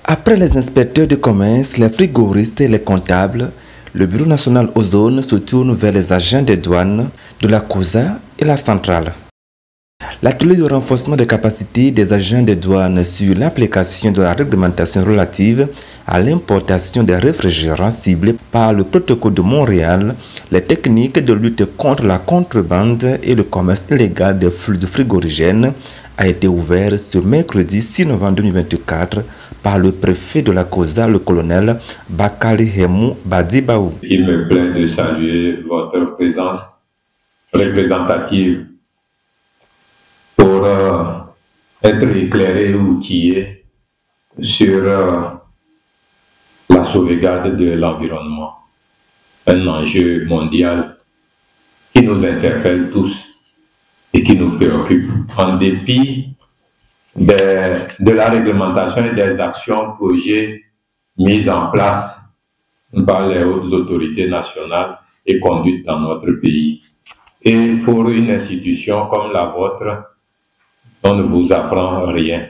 Après les inspecteurs de commerce, les frigoristes et les comptables, le Bureau national aux zones se tourne vers les agents des douanes de la COSA et la centrale. L'atelier de renforcement des capacités des agents des douanes sur l'application de la réglementation relative à l'importation des réfrigérants ciblés par le protocole de Montréal, les techniques de lutte contre la contrebande et le commerce illégal des fluides frigorigènes a été ouvert ce mercredi 6 novembre 2024 par le préfet de la COSA, le colonel Bakari Hemou Badibaou. Il me plaît de saluer votre présence représentative pour être éclairé et outillé sur la sauvegarde de l'environnement. Un enjeu mondial qui nous interpelle tous et qui nous préoccupe. En dépit de la réglementation et des actions projets mises en place par les hautes autorités nationales et conduites dans notre pays. Et pour une institution comme la vôtre, on ne vous apprend rien.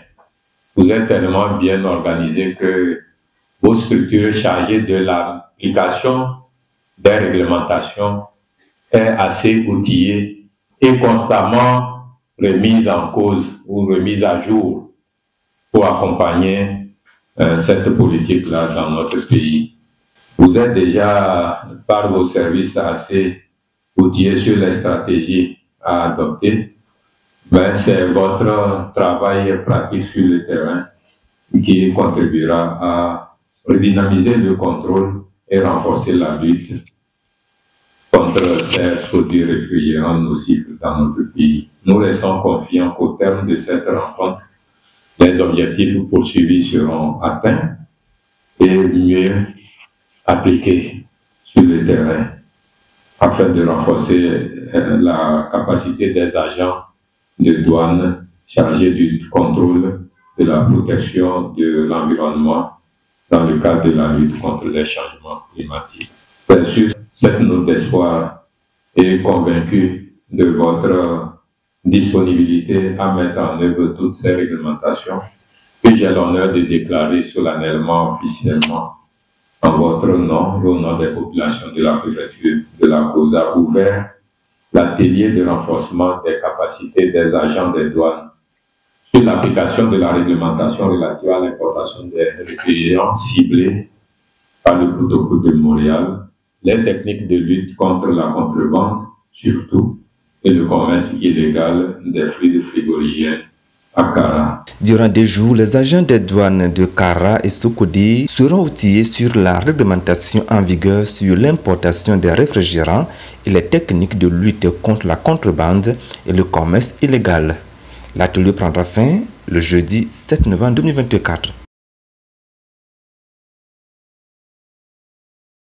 Vous êtes tellement bien organisé que vos structures chargées de l'application des réglementations est assez outillée et constamment remise en cause ou remise à jour pour accompagner cette politique-là dans notre pays. Vous êtes déjà, par vos services, assez outillés sur les stratégies à adopter. Mais c'est votre travail pratique sur le terrain qui contribuera à redynamiser le contrôle et renforcer la lutte contre ces produits réfrigérants nocifs dans notre pays. Nous restons confiants qu'au terme de cette rencontre, les objectifs poursuivis seront atteints et mieux appliqués sur le terrain afin de renforcer la capacité des agents de douane chargés du contrôle de la protection de l'environnement dans le cadre de la lutte contre les changements climatiques. Sur cette note d'espoir et convaincu de votre disponibilité à mettre en œuvre toutes ces réglementations que j'ai l'honneur de déclarer solennellement, officiellement, en votre nom et au nom des populations de la préfecture de la COSA, ouvert l'atelier de renforcement des capacités des agents des douanes sur l'application de la réglementation relative à l'importation des réfrigérants ciblés par le protocole de Montréal, les techniques de lutte contre la contrebande, surtout, et le commerce illégal des fluides frigorigènes à Kara. Durant des jours, les agents des douanes de Kara et Sokodi seront outillés sur la réglementation en vigueur sur l'importation des réfrigérants et les techniques de lutte contre la contrebande et le commerce illégal. L'atelier prendra fin le jeudi 7 novembre 2024.